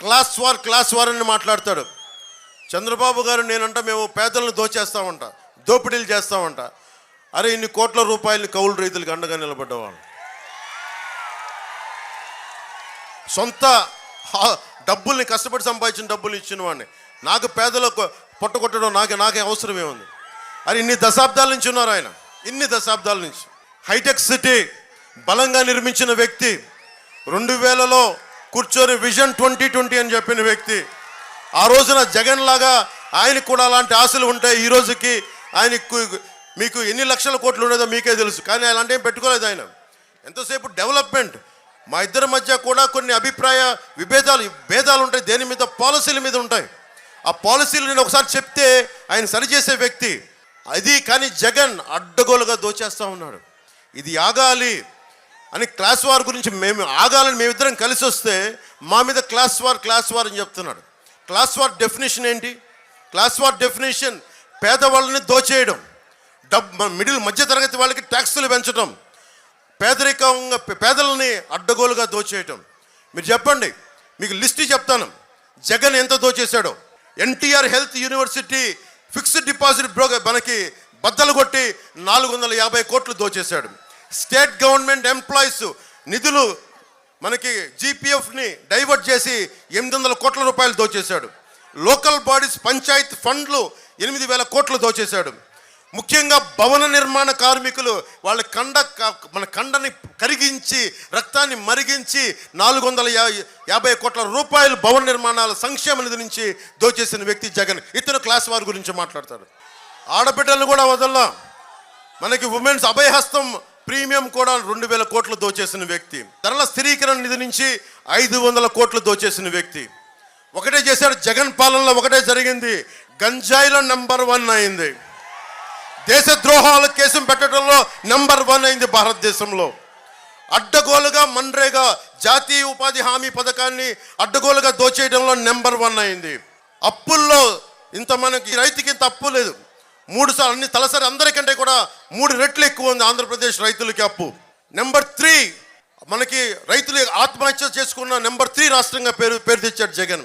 Class war అని మాట్లాడతాడు. చంద్రబాబు గారు నేనంట మేము పేదలను దోచేస్తామంట, దోపిడీలు చేస్తామంట. అరే ఇన్ని కోట్ల రూపాయలని కౌలు రైతులకు అండగా నిలబడ్డవాళ్ళు, సొంత డబ్బుల్ని కష్టపడి సంపాదించిన డబ్బులు ఇచ్చిన వాడిని నాకు పేదలకు పొట్టగొట్టడం నాకే అవసరం ఏముంది? అరే ఇన్ని దశాబ్దాల నుంచి ఉన్నారు ఆయన, ఇన్ని దశాబ్దాల నుంచి. హైటెక్ సిటీ బలంగా నిర్మించిన వ్యక్తి, 2000లో కూర్చొని విజన్ 2020 అని చెప్పిన వ్యక్తి. ఆ రోజున జగన్ లాగా ఆయనకు కూడా అలాంటి ఆశలు ఉంటాయి. ఈ రోజుకి ఆయనకు మీకు ఎన్ని లక్షల కోట్లు ఉండేదో మీకే తెలుసు, కానీ అలాంటి ఏం పెట్టుకోలేదు ఆయన. ఎంతసేపు డెవలప్మెంట్. మా ఇద్దరి మధ్య కూడా కొన్ని అభిప్రాయ భేదాలు ఉంటాయి, దేని మీద, పాలసీల మీద ఉంటాయి. ఆ పాలసీలు నేను ఒకసారి చెప్తే ఆయన సరిచేసే వ్యక్తి అది. కానీ జగన్ అడ్డగోలుగా దోచేస్తూ ఉన్నాడు. ఇది ఆగాలి అని క్లాస్ వార్ గురించి ఆగాలని మేమిద్దరం కలిసి వస్తే మా మీద క్లాస్ వార్ అని చెప్తున్నాడు. క్లాస్ వార్ డెఫినేషన్ ఏంటి? క్లాస్ వార్ డెఫినేషన్ పేదవాళ్ళని దోచేయడం, మధ్యతరగతి వాళ్ళకి ట్యాక్సులు పెంచడం, పేదలని అడ్డగోలుగా దోచేయటం. మీరు చెప్పండి, మీకు లిస్ట్ చెప్తాను జగన్ ఎంత దోచేశాడో. NTR health university fixed deposit మనకి బద్దలు కొట్టి 450 కోట్లు దోచేశాడు. స్టేట్ గవర్నమెంట్ ఎంప్లాయీస్ నిధులు మనకి జీపీఎఫ్ని డైవర్ట్ చేసి 800 కోట్ల రూపాయలు దోచేశాడు. లోకల్ బాడీస్ పంచాయత్ ఫండ్లు 8000 కోట్లు దోచేశాడు. ముఖ్యంగా భవన నిర్మాణ కార్మికులు వాళ్ళ మన కండని కరిగించి రక్తాన్ని మరిగించి 450 కోట్ల రూపాయలు భవన నిర్మాణాల సంక్షేమ నిధి నుంచి దోచేసిన వ్యక్తి జగన్. ఇతను క్లాస్ వార్ గురించి మాట్లాడతాడు. ఆడబిడ్డలను కూడా వదల్లా. మనకి ఉమెన్స్ అభయహస్తం ప్రీమియం కూడా 2000 కోట్లు దోచేసిన వ్యక్తి. ధరల స్థిరీకరణ నిధి నుంచి 500 కోట్లు దోచేసిన వ్యక్తి. ఒకటే చేశాడు జగన్ పాలనలో, ఒకటే జరిగింది, గంజాయిలో నెంబర్ 1 అయింది. దేశద్రోహాల కేసు పెట్టడంలో నెంబర్ 1 అయింది భారతదేశంలో. అడ్డగోలుగా మన్రేగా జాతీయ ఉపాధి హామీ పథకాన్ని అడ్డగోలుగా దోచేయడంలో నెంబర్ 1 అయింది. అప్పుల్లో మనకి రైతుకి ఇంత అప్పు లేదు. 3 సార్లు అన్ని తలసరి అందరికంటే కూడా 3 రెట్లు ఎక్కువ ఉంది ఆంధ్రప్రదేశ్ రైతులకి అప్పు. నెంబర్ 3 మనకి రైతులు ఆత్మహత్య చేసుకున్న నెంబర్ 3 రాష్ట్రంగా పేరు తెచ్చాడు జగన్.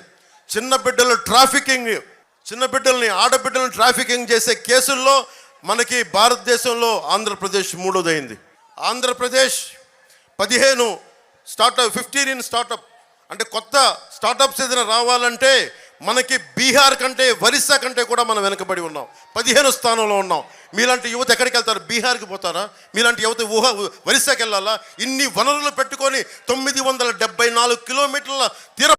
చిన్నబిడ్డల్ని ఆడబిడ్డలను ట్రాఫికింగ్ చేసే కేసుల్లో మనకి భారతదేశంలో ఆంధ్రప్రదేశ్ 3వది అయింది. ఆంధ్రప్రదేశ్ 15 ఇన్ స్టార్టప్ అంటే కొత్త స్టార్టప్స్ ఏదైనా రావాలంటే మనకి బీహార్ కంటే ఒరిస్సా కంటే కూడా మనం వెనకబడి ఉన్నాం. 15వ స్థానంలో ఉన్నాం. మీలాంటి యువత ఎక్కడికి వెళ్తారు? బీహార్కి పోతారా? మీలాంటి యువత ఒరిస్సాకి వెళ్ళాలా? ఇన్ని వనరులు పెట్టుకొని 974 కిలోమీటర్ల తీర